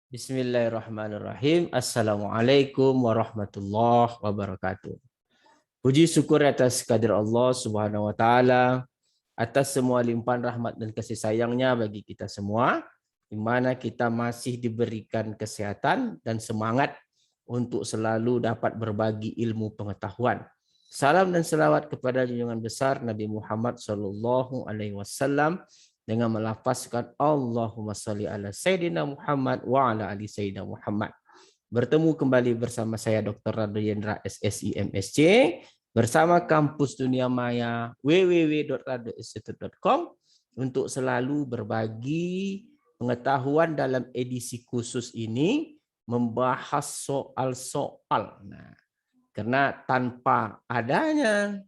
Bismillahirrahmanirrahim. Assalamualaikum warahmatullahi wabarakatuh. Puji syukur atas kehadirat Allah Subhanahu wa taala atas semua limpahan rahmat dan kasih sayangnya bagi kita semua, di mana kita masih diberikan kesehatan dan semangat untuk selalu dapat berbagi ilmu pengetahuan. Salam dan selawat kepada junjungan besar Nabi Muhammad SAW dengan melafazkan Allahumma salli ala Sayyidina Muhammad wa ala ali Sayyidina Muhammad. Bertemu kembali bersama saya Dr. Rado Yendra SSI MSc bersama Kampus Dunia Maya www.radoinstitute.com untuk selalu berbagi pengetahuan dalam edisi khusus ini membahas soal-soal. Nah, karena tanpa adanya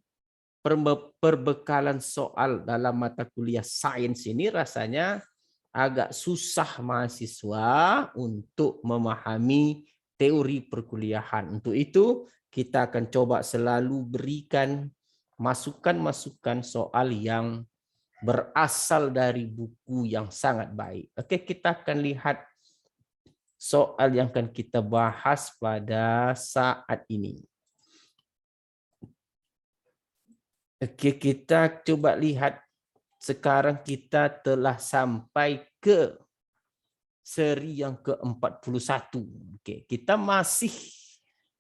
perbekalan soal dalam mata kuliah sains ini rasanya agak susah mahasiswa untuk memahami teori perkuliahan. Untuk itu kita akan coba selalu berikan masukan-masukan soal yang berasal dari buku yang sangat baik. Oke, kita akan lihat soal yang akan kita bahas pada saat ini. Oke, kita coba lihat sekarang kita telah sampai ke seri yang ke-41. Oke, kita masih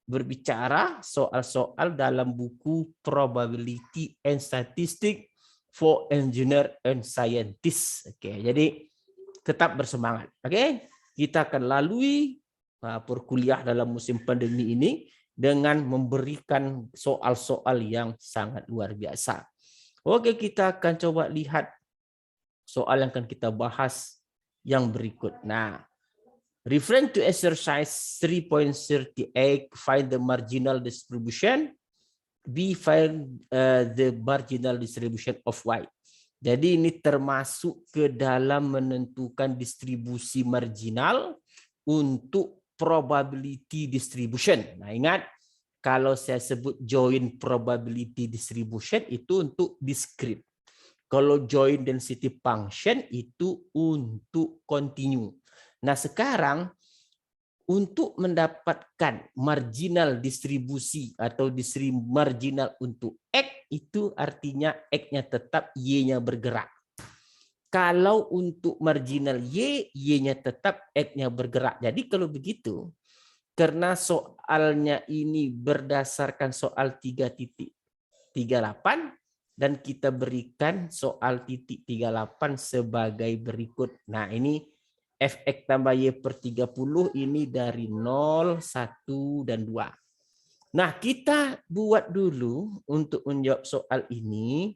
berbicara soal-soal dalam buku Probability and Statistics for Engineer and Scientist. Oke, jadi tetap bersemangat. Oke, kita akan lalui perkuliah dalam musim pandemi ini dengan memberikan soal-soal yang sangat luar biasa. Oke, kita akan coba lihat soal yang akan kita bahas yang berikut. Nah, referring to exercise 3.38, find the marginal distribution. B, find the marginal distribution of Y. Jadi ini termasuk ke dalam menentukan distribusi marginal untuk probability distribution. Nah, ingat kalau saya sebut joint probability distribution itu untuk discrete. Kalau joint density function itu untuk continue. Nah, sekarang untuk mendapatkan marginal distribusi atau marginal untuk X itu artinya X-nya tetap, Y-nya bergerak. Kalau untuk marginal Y, Y-nya tetap, X-nya bergerak. Jadi kalau begitu, karena soalnya ini berdasarkan soal 3.38 dan kita berikan soal titik 38 sebagai berikut. Nah, ini Fx tambah Y per 30 ini dari 0, 1, dan 2. Nah, kita buat dulu untuk menjawab soal ini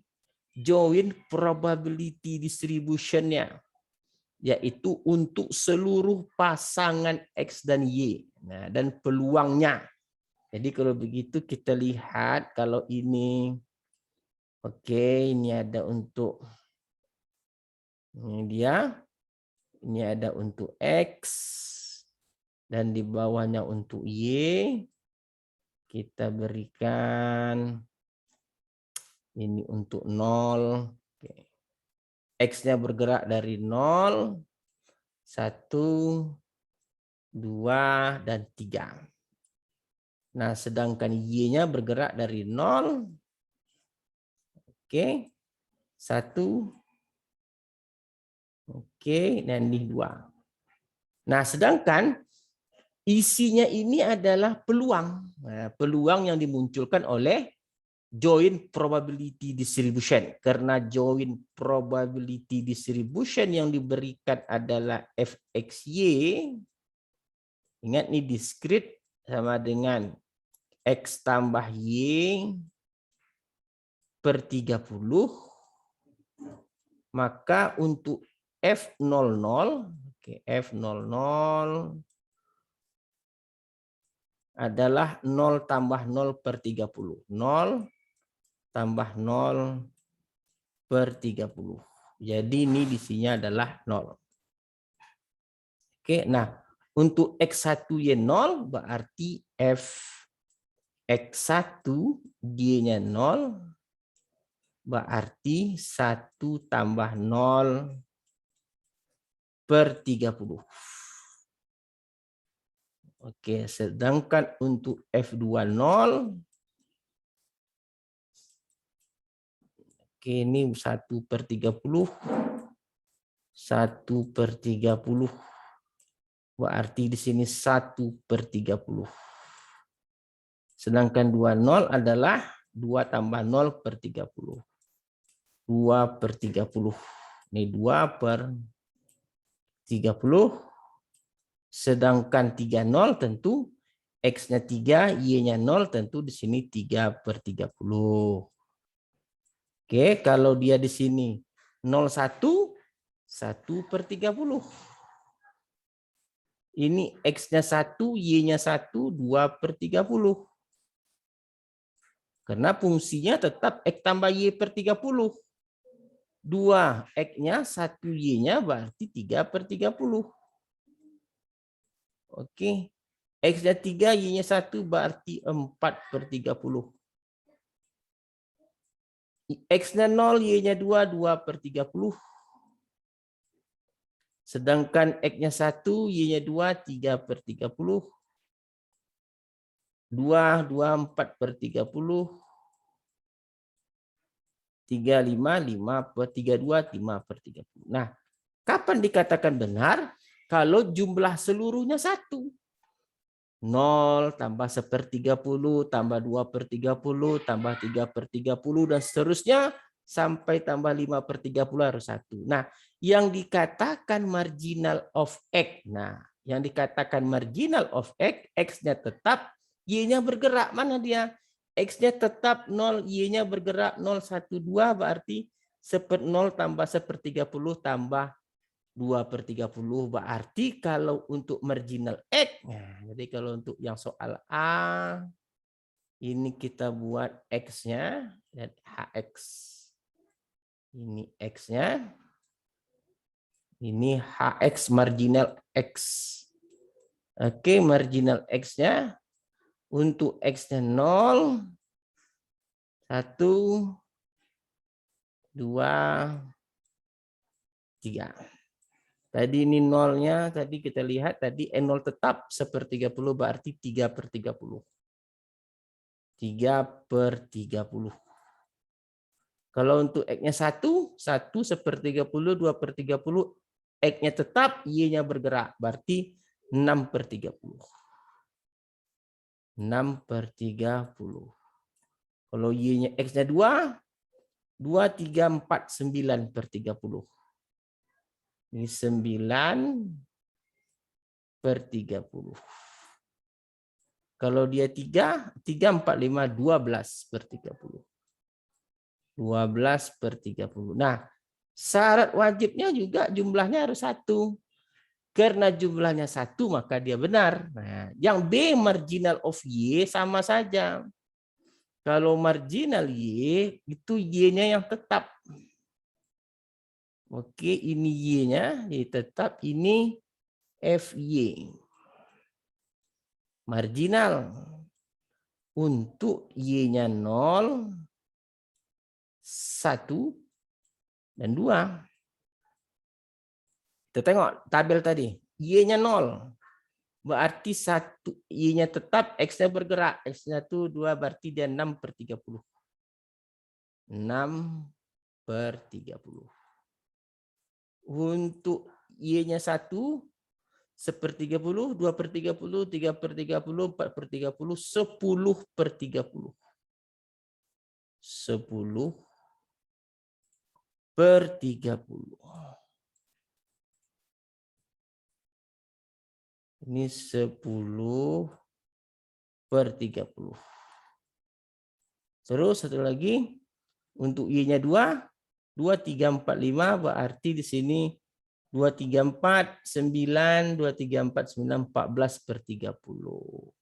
joint probability distribution-nya, yaitu untuk seluruh pasangan X dan Y. Nah, dan peluangnya. Jadi kalau begitu kita lihat kalau ini, oke, ini ada untuk, ini dia, ini ada untuk X, dan di bawahnya untuk Y. Kita berikan ini untuk 0. Oke. X-nya bergerak dari 0, 1, 2, dan 3. Nah, sedangkan Y-nya bergerak dari 0, oke, 1, oke, dan ini 2. Nah, sedangkan isinya ini adalah peluang. Nah, peluang yang dimunculkan oleh joint probability distribution. Karena joint probability distribution yang diberikan adalah Fxy. Ingat nih, discrete sama dengan X tambah Y per 30. Maka untuk F00, oke, F00 adalah 0 tambah 0 per 30. 0 tambah 0 per 30. Jadi ini isinya adalah 0. Oke, nah untuk X1 Y 0 berarti F X1 Y-nya 0 berarti 1 tambah 0 per 30. Oke, sedangkan untuk F2 0, oke, ini 1/30. 1/30. Berarti di sini 1/30. Sedangkan 20 adalah 2 tambah 0/30. 2/30. Ini 2/30. Sedangkan 30 tentu X-nya 3, Y-nya 0, tentu di sini 3/30. Oke, kalau dia di sini 01, 1/30. Ini X-nya 1, Y-nya 1, 2/30. Karena fungsinya tetap X tambah Y/30. 2 X-nya, 1 Y-nya berarti 3/30. Oke. X-nya 3, Y-nya 1 berarti 4/30. X-nya 0, Y-nya 2, 2/30. Sedangkan X-nya 1, Y-nya 2, 3/30. 2, 4/30. 3, 5, 5/32, 5/30. Nah, kapan dikatakan benar? Kalau jumlah seluruhnya 1. 0 tambah 1/30 tambah 2/30 tambah 3/30 dan seterusnya sampai tambah 5/30 harus 1. Nah, yang dikatakan marginal of X. Nah, yang dikatakan marginal of X, X-nya tetap, Y-nya bergerak. Mana dia? X-nya tetap 0, Y-nya bergerak 0, 1, 2 berarti 0 tambah 1/30 tambah 2/30 berarti kalau untuk marginal X, nah, jadi kalau untuk yang soal A, ini kita buat X-nya dan HX. Ini X-nya, ini HX marginal X. Oke, marginal X-nya untuk X-nya 0, 1, 2, 3. Tadi ini nolnya, tadi kita lihat tadi N0 tetap 1/30 berarti 3/30. 3/30. Kalau untuk X-nya 1, 1/30, 2/30, X-nya tetap, Y-nya bergerak. Berarti 6/30. 6/30. Kalau Y-nya X-nya 2, 2, 3, 4, 9/30. Ini 9/30. Kalau dia 3, 3, 4, 5, 12/30. 12/30. Nah, syarat wajibnya juga jumlahnya harus 1. Karena jumlahnya 1, maka dia benar. Nah, yang B marginal of Y sama saja. Kalau marginal Y, itu Y-nya yang tetap. Oke, ini Y-nya tetap, ini FY. Marginal. Untuk Y-nya 0, 1, dan 2. Kita tengok tabel tadi. Y-nya 0. Berarti 1, Y-nya tetap, X-nya bergerak. X-nya itu 2, berarti dia 6/30. 6/30. Untuk Y-nya 1, 1/30, 2/30, 3/30, 4/30, 10/30. 10/30. Ini 10/30. Terus satu lagi untuk Y-nya 2, 2, 3, 4, 5 berarti di sini 2, 3, 4, 9, 2, 3, 4, 9, 14/30.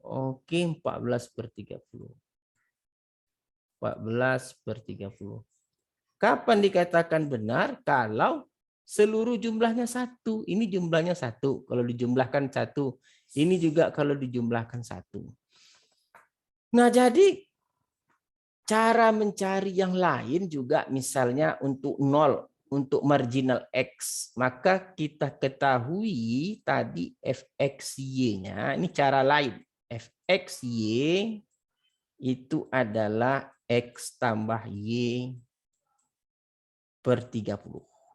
Oke, 14/30. 14/30. Kapan dikatakan benar? Kalau seluruh jumlahnya 1. Ini jumlahnya 1. Kalau dijumlahkan 1. Ini juga kalau dijumlahkan 1. Nah, jadi cara mencari yang lain juga misalnya untuk 0. untuk marginal X, maka kita ketahui tadi fxy-nya, ini cara lain. Fxy itu adalah X tambah Y per 30.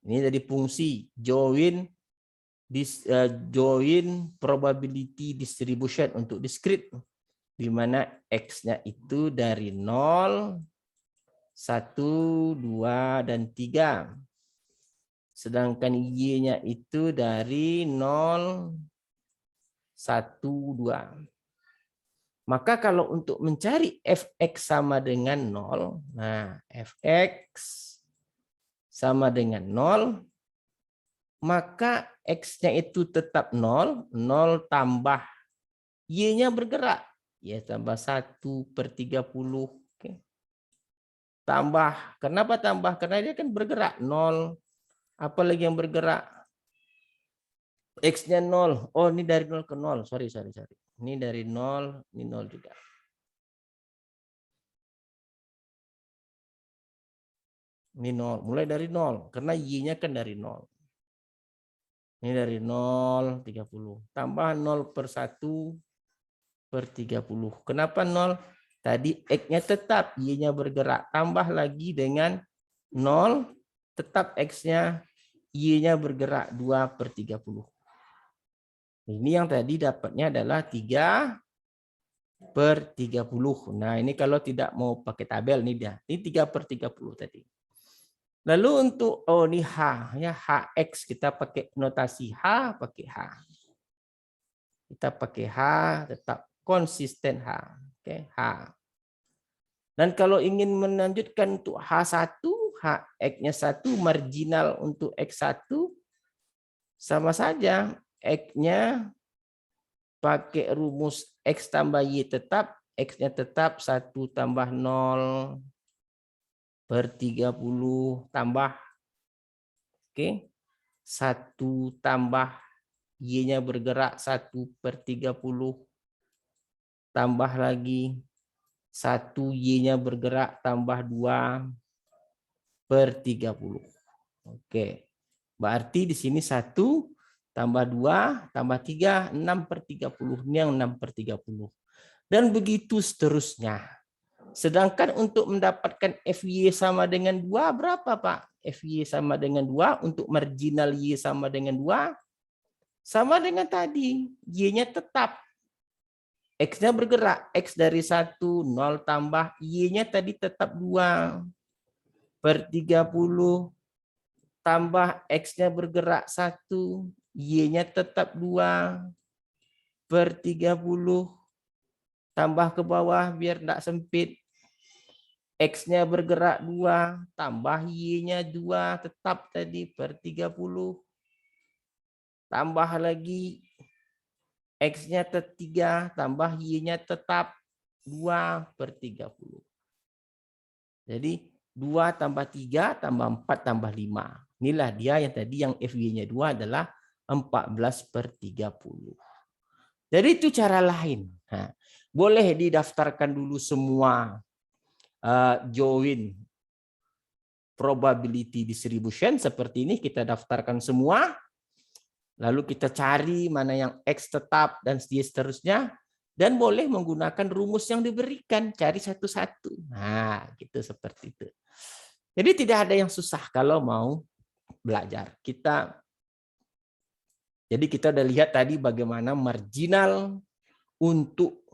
Ini dari fungsi join probability distribution untuk discrete, di mana X-nya itu dari 0, 1, 2, dan 3. Sedangkan Y-nya itu dari 0, 1, 2. Maka kalau untuk mencari fx sama dengan 0, nah fx sama dengan 0, maka x-nya itu tetap 0, 0 tambah y-nya bergerak. Ya tambah 1 per 30. Oke. Tambah, kenapa tambah? Karena dia kan bergerak, 0. Apalagi yang bergerak? X-nya 0. Oh, ini dari 0 ke 0. Sorry. Ini dari 0, ini 0 juga. Ini 0, mulai dari 0. Karena Y-nya kan dari 0. Ini dari 0, 30. Tambah 0 per 1 per 30. Kenapa 0? Tadi X-nya tetap, Y-nya bergerak. Tambah lagi dengan 0, tetap X-nya, Y-nya bergerak 2 per 30. Ini yang tadi dapatnya adalah 3 per 30. Nah, ini kalau tidak mau pakai tabel nih dia. Ini 3 per 30 tadi. Lalu untuk ini H, ya HX kita pakai notasi H, pakai H. Kita pakai H, tetap konsisten H. Oke, H. Dan kalau ingin melanjutkan untuk H1, HX-nya 1, marginal untuk X1, sama saja. X-nya pakai rumus X tambah Y tetap, X-nya tetap 1 tambah 0 per 30 tambah. Oke. 1 tambah Y-nya bergerak 1 per 30. Tambah lagi 1 Y-nya bergerak tambah 2 per 30. Oke. Berarti di sini 1 tambah 2 tambah 3, 6 per 30. Ini yang 6 per 30. Dan begitu seterusnya. Sedangkan untuk mendapatkan FY sama dengan 2, berapa Pak? FY sama dengan 2, untuk marginal Y sama dengan 2, sama dengan tadi. Y-nya tetap. X-nya bergerak. X dari 1, 0 tambah. Y-nya tadi tetap 2 per 30. Tambah X-nya bergerak 1, Y-nya tetap 2 per 30. Tambah ke bawah biar tidak sempit. X-nya bergerak 2, tambah Y-nya 2, tetap tadi per 30. Tambah lagi X-nya 3, tambah Y-nya tetap 2 per 30. Jadi 2 tambah 3 tambah 4 tambah 5. Inilah dia yang tadi yang FY-nya 2 adalah 14 per 30. Jadi itu cara lain. Nah, boleh didaftarkan dulu semua join probability distribution seperti ini, kita daftarkan semua. Lalu kita cari mana yang X tetap dan seterusnya. Dan boleh menggunakan rumus yang diberikan, cari satu-satu. Nah, gitu seperti itu. Jadi tidak ada yang susah kalau mau belajar. Jadi kita udah lihat tadi bagaimana marginal untuk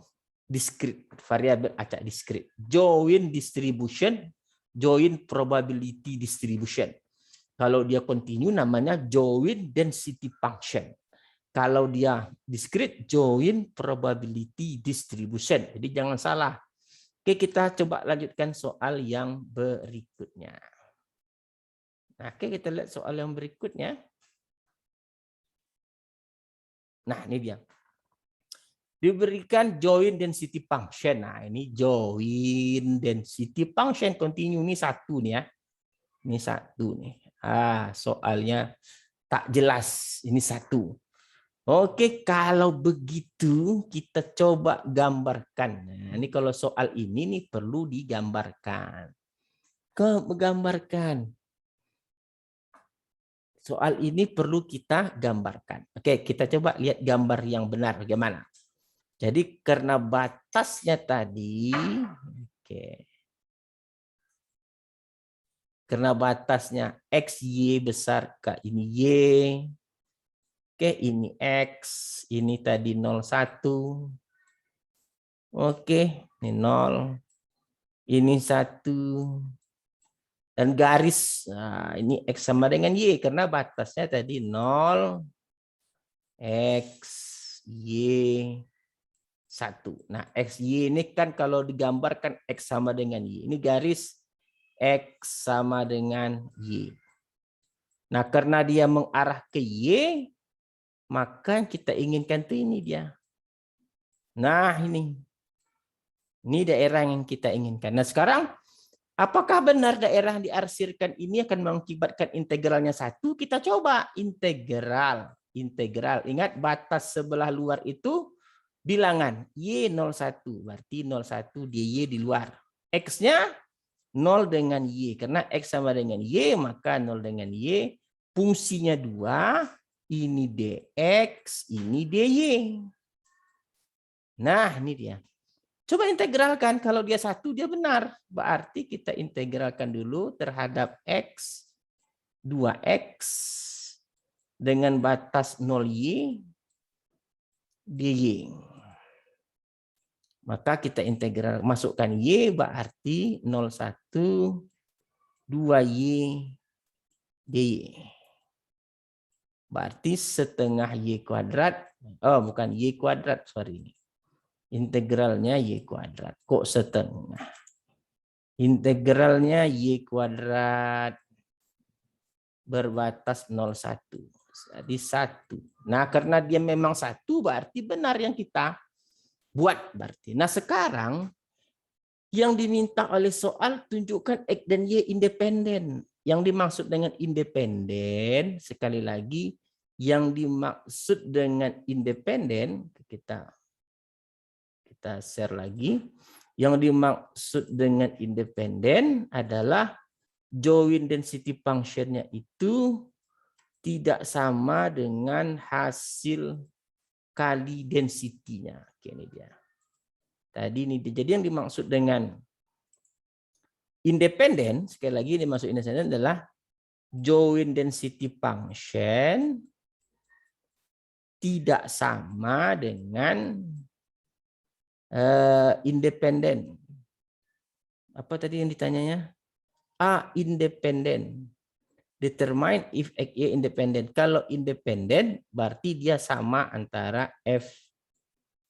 discrete, variabel acak discrete. Join distribution, join probability distribution. Kalau dia continue namanya join density function. Kalau dia discrete, join probability distribution. Jadi jangan salah. Oke, kita coba lanjutkan soal yang berikutnya. Nah, oke, kita lihat soal yang berikutnya. Nah, ini dia. Diberikan join density function. Nah, ini join density function continue. Ini satu nih ya. Ini satu nih. Soalnya tak jelas. Ini satu. Oke, kalau begitu kita coba gambarkan. Nah, ini kalau soal ini nih perlu digambarkan. Menggambarkan. soal ini perlu kita gambarkan. Oke, kita coba lihat gambar yang benar bagaimana. Jadi karena batasnya tadi, oke. Karena batasnya X, Y besar ke ini Y. Oke, ini X, ini tadi 01. Oke, ini 0. Ini 1. Dan garis, nah, ini X sama dengan Y. Karena batasnya tadi 0, X, Y, 1. Nah, X, Y ini kan kalau digambarkan X sama dengan Y. Ini garis X sama dengan Y. Nah, karena dia mengarah ke Y, maka kita inginkan tuh ini dia. Nah, ini. Ini daerah yang kita inginkan. Nah, sekarang apakah benar daerah yang diarsirkan ini akan mengakibatkan integralnya 1? Kita coba integral. Integral. Ingat batas sebelah luar itu bilangan Y01. Berarti 01 dy di luar. X-nya 0 dengan Y. Karena X sama dengan Y, maka 0 dengan Y. Fungsinya 2. Ini dx, ini dy. Nah, ini dia. Coba integralkan. Kalau dia 1, dia benar. Berarti kita integralkan dulu terhadap X, 2X, dengan batas 0Y, dy. Maka kita integral, masukkan Y, berarti 01, 2Y, dy. Berarti setengah Y kuadrat. Oh, bukan Y kuadrat, sorry. Integralnya Y kuadrat. Kok setengah? Integralnya Y kuadrat berbatas 0,1. Jadi 1. Nah, karena dia memang 1, berarti benar yang kita buat. Berarti. Nah, sekarang yang diminta oleh soal tunjukkan X dan Y independen. Yang dimaksud dengan independen, sekali lagi, yang dimaksud dengan independen, kita share lagi. Yang dimaksud dengan independen adalah joint density function-nya itu tidak sama dengan hasil kali density-nya. Oke, ini dia. Tadi ini dia. Jadi yang dimaksud dengan independen, sekali lagi ini dimaksud independen adalah joint density function tidak sama dengan independen. Apa tadi yang ditanyanya? Independen. Determine if X, Y independent. Kalau independen berarti dia sama antara F.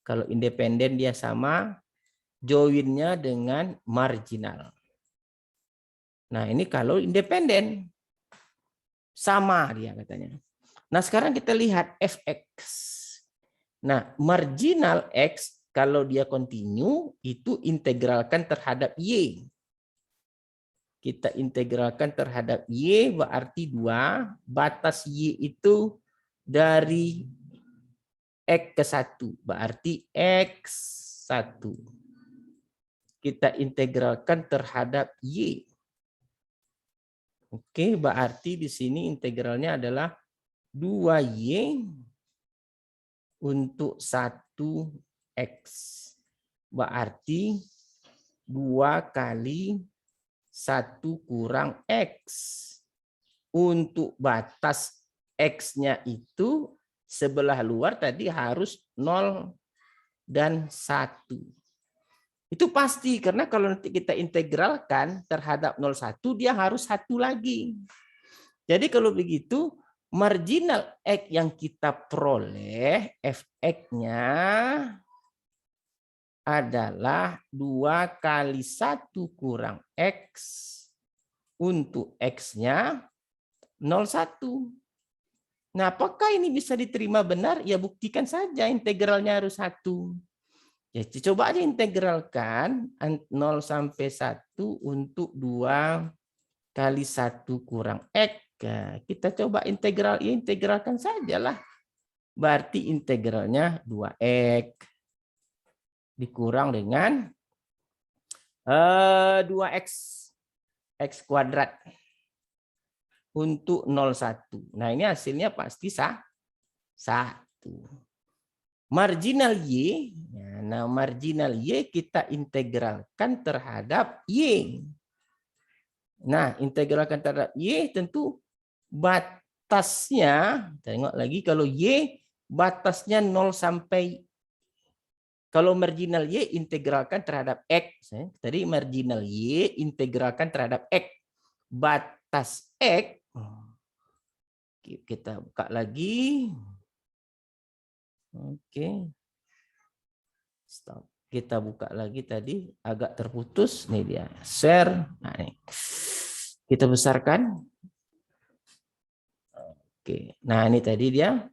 Kalau independen dia sama joinnya dengan marginal. Nah, ini kalau independen sama dia katanya. Nah, sekarang kita lihat Fx. Nah, marginal X kalau dia kontinu itu integralkan terhadap Y. Kita integralkan terhadap Y berarti 2. Batas Y itu dari X ke 1. Berarti X1. Kita integralkan terhadap Y. Oke, berarti di sini integralnya adalah 2Y untuk 1X. Berarti 2 kali 1 kurang X. Untuk batas X-nya itu sebelah luar tadi harus 0 dan 1. Itu pasti, karena kalau nanti kita integralkan terhadap 0,1, dia harus 1 lagi. Jadi kalau begitu, marginal X yang kita peroleh, Fx-nya adalah 2 kali 1 kurang X untuk X-nya 0,1. Nah, apakah ini bisa diterima benar? Ya buktikan saja integralnya harus 1. Ya, coba aja integralkan 0 sampai 1 untuk 2 kali 1 kurang X. Nah, kita coba integralkan sajalah. Berarti integralnya 2X dikurang dengan 2X. X kuadrat. untuk 0,1. Nah, ini hasilnya pasti 1. Marginal Y, nah marginal Y kita integralkan terhadap Y. Nah, integralkan terhadap Y tentu batasnya, tengok lagi kalau Y batasnya 0 sampai, kalau marginal Y integralkan terhadap X. Tadi marginal Y integralkan terhadap X. Batas X, kita buka lagi. Oke. Stop. Kita buka lagi tadi, agak terputus. Nih dia, share. Nah, nih. Kita besarkan. Oke. Nah, ini tadi dia.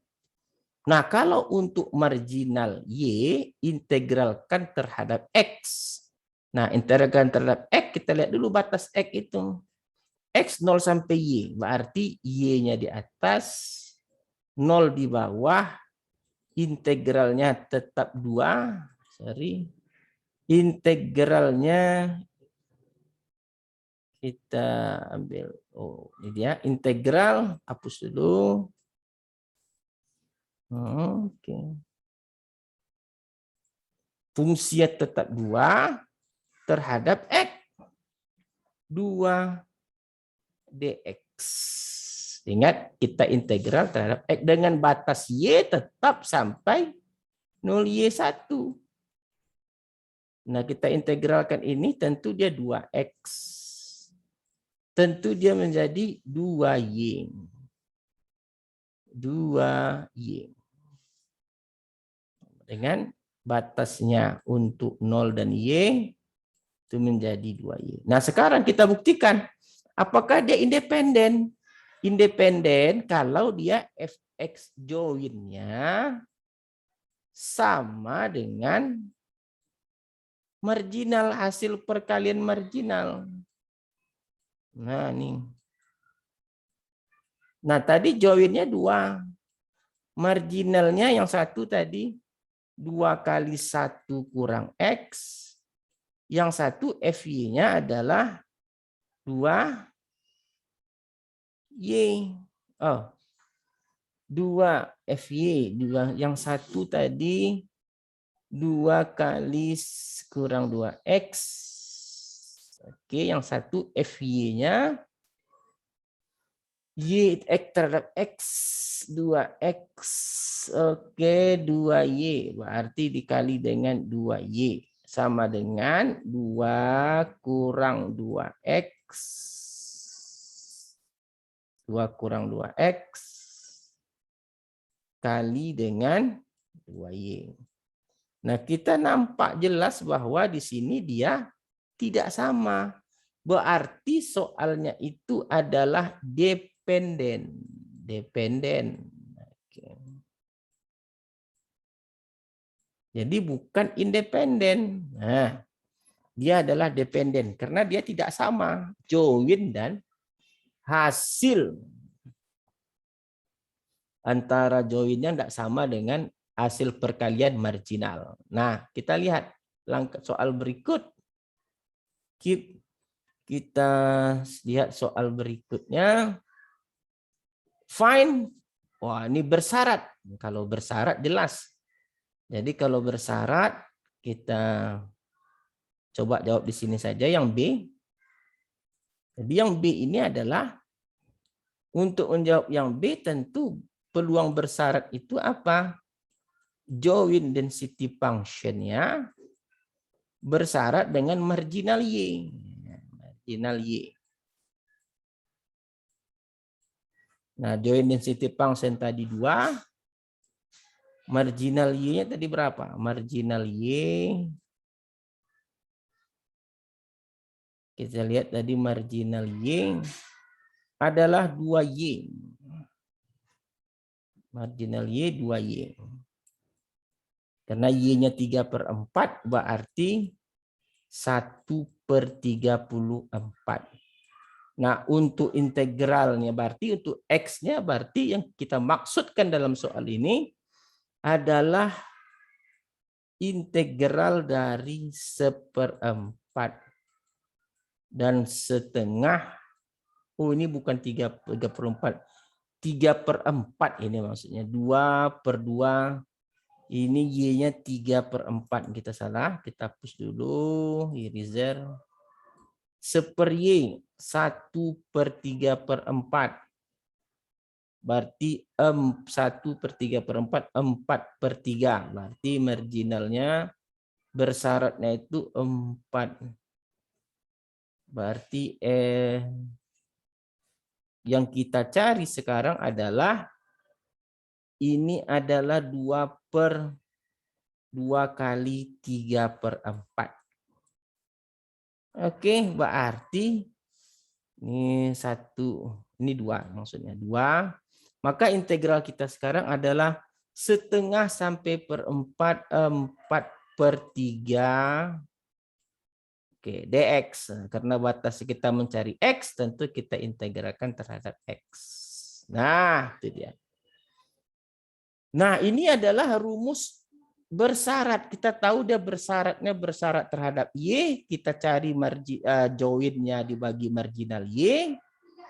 Nah, kalau untuk marginal Y, integralkan terhadap X. Nah, integralkan terhadap X, kita lihat dulu batas X itu. X 0 sampai Y, berarti Y-nya di atas, 0 di bawah, integralnya tetap 2. Sorry. Integralnya kita ambil. Oh, ini dia. Integral, hapus dulu. Oke. Fungsinya tetap 2 terhadap X. 2 dx. Ingat, kita integral terhadap X dengan batas Y tetap sampai 0Y1. Nah, kita integralkan ini, tentu dia 2X. Tentu dia menjadi 2Y. 2Y. Dengan batasnya untuk 0 dan Y, itu menjadi 2Y. Nah, sekarang kita buktikan apakah dia independen. Independen kalau dia fx join-nya sama dengan marginal, hasil perkalian marginal. Nah, nih. Nah, tadi join-nya 2. Marginalnya yang satu tadi 2 kali 1 kurang X. Yang satu FY-nya adalah 2Y. Oh, 2 FY. 2. Yang satu tadi 2 kali kurang 2X. Oke, yang satu FY-nya Y X terhadap X, 2X. Oke, 2Y. Berarti dikali dengan 2Y. Sama dengan 2 kurang 2X. 2 kurang 2X. Kali dengan 2Y. Nah, kita nampak jelas bahwa di sini dia tidak sama. Berarti soalnya itu adalah dependen. Dependen. Oke. Jadi bukan independen. Nah, dia adalah dependen karena dia tidak sama join dan hasil. Antara joinnya tidak sama dengan hasil perkalian marginal. Nah, kita lihat langkah soal berikut. Kita lihat soal berikutnya. Find. Wah, ini bersyarat. Kalau bersyarat jelas. Jadi kalau bersyarat kita coba jawab di sini saja yang B. Jadi yang B ini adalah untuk menjawab yang B tentu peluang bersyarat itu apa? Join density function-nya bersyarat dengan marginal Y. Marginal Y. Nah, join density function tadi 2. Marginal Y-nya tadi berapa? Marginal Y. Kita lihat tadi marginal Y adalah 2Y. Marginal Y 2Y. Karena Y-nya 3/4 berarti 1/34. Nah, untuk integralnya berarti untuk X-nya berarti yang kita maksudkan dalam soal ini adalah integral dari 1/4 dan setengah Oh, ini bukan 3/4. 3/4 ini maksudnya. 2/2. Ini Y-nya 3/4. Kita salah. Kita hapus dulu. Eraser. 1/Y. 1/3/4. Berarti 1/3/4. 4/3. Berarti marginalnya bersyaratnya itu 4. Berarti yang kita cari sekarang adalah ini adalah 2 kali 3/4. Oke, berarti ini 2 maksudnya 2. Maka integral kita sekarang adalah 1/2 sampai 1/4 4/3. Oke, dx. Karena batas kita mencari x, tentu kita integralkan terhadap x. Nah, itu dia. Nah, ini adalah rumus bersyarat. Kita tahu dia bersyarat terhadap y. Kita cari joinnya dibagi marginal y.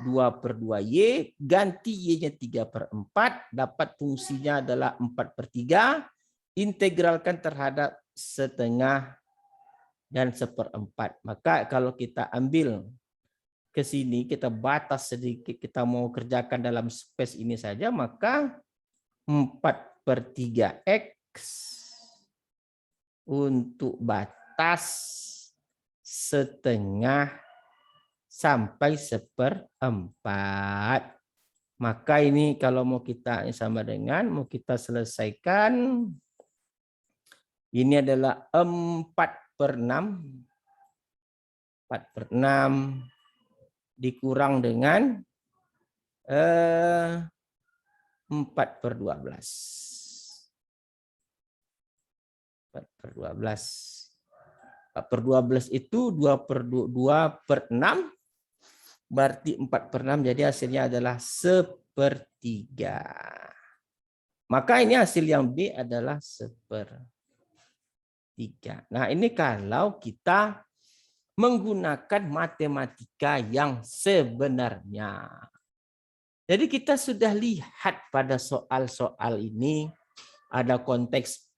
2/2y. Ganti y-nya 3/4. Dapat fungsinya adalah 4/3. Integralkan terhadap 1/2 dan 1/4. Maka kalau kita ambil ke sini, kita batas sedikit, kita mau kerjakan dalam space ini saja, maka 4/3x untuk batas 1/2 sampai 1/4. Maka ini kalau mau kita sama dengan, mau kita selesaikan, ini adalah 4/6. 4/6 dikurang dengan 4/12. 4/12 itu 2/6. Berarti 4/6, jadi hasilnya adalah 1/3. Maka ini hasil yang B adalah 1/3. Nah, ini kalau kita menggunakan matematika yang sebenarnya. Jadi kita sudah lihat pada soal-soal ini ada konteks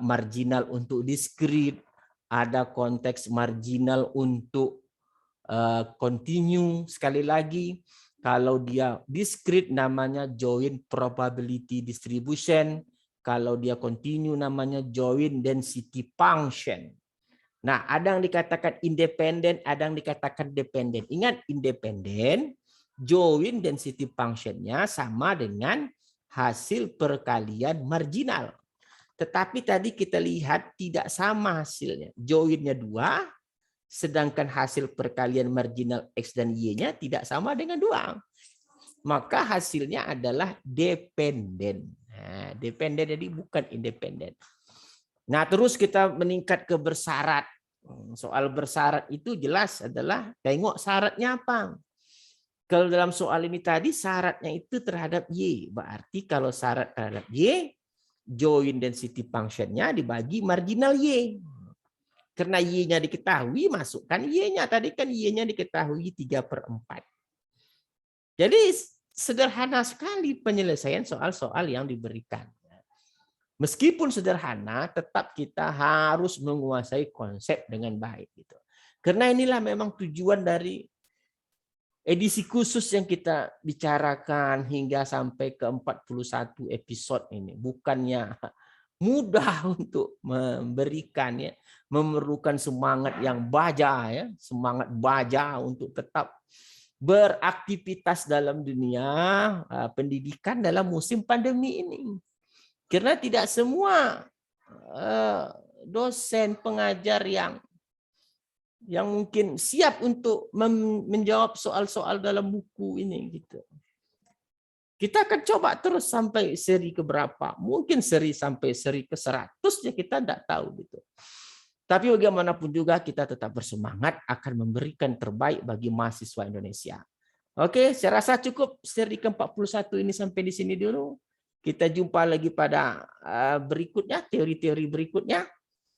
marginal untuk diskrit, ada konteks marginal untuk continue. Sekali lagi, kalau dia diskrit namanya joint probability distribution, kalau dia continue namanya joint density function. Nah, ada yang dikatakan independen, ada yang dikatakan dependen. Ingat, independen, joint density function-nya sama dengan hasil perkalian marginal. Tetapi tadi kita lihat tidak sama hasilnya. Joint-nya 2, sedangkan hasil perkalian marginal X dan Y-nya tidak sama dengan 2. Maka hasilnya adalah dependen. Nah, dependen jadi bukan independen. Nah, terus kita meningkat ke bersyarat. Soal bersyarat itu jelas adalah tengok syaratnya apa. Kalau dalam soal ini tadi syaratnya itu terhadap Y. Berarti kalau syarat terhadap Y, joint density function-nya dibagi marginal Y. Karena Y-nya diketahui, masukkan Y-nya. Tadi kan Y-nya diketahui 3/4. Jadi sederhana sekali penyelesaian soal-soal yang diberikan. Meskipun sederhana, tetap kita harus menguasai konsep dengan baik. Gitu. Karena inilah memang tujuan dari edisi khusus yang kita bicarakan hingga sampai ke 41 episode ini. Bukannya mudah untuk memberikan, ya, memerlukan semangat yang baja, ya, semangat baja untuk tetap beraktivitas dalam dunia pendidikan dalam musim pandemi ini. Karena tidak semua dosen pengajar yang mungkin siap untuk menjawab soal-soal dalam buku ini gitu. Kita akan coba terus sampai seri keberapa, mungkin sampai seri ke-100 ya kita tidak tahu gitu. Tapi bagaimanapun juga kita tetap bersemangat akan memberikan terbaik bagi mahasiswa Indonesia. Oke, saya rasa cukup seri ke-41 ini sampai di sini dulu. Kita jumpa lagi pada berikutnya, teori-teori berikutnya.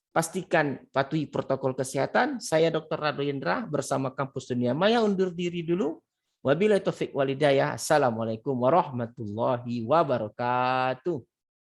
Pastikan patuhi protokol kesehatan. Saya Dr. Rado Yendra bersama Kampus Dunia Maya undur diri dulu. Wabillahi taufik wal hidayah. Assalamualaikum warahmatullahi wabarakatuh.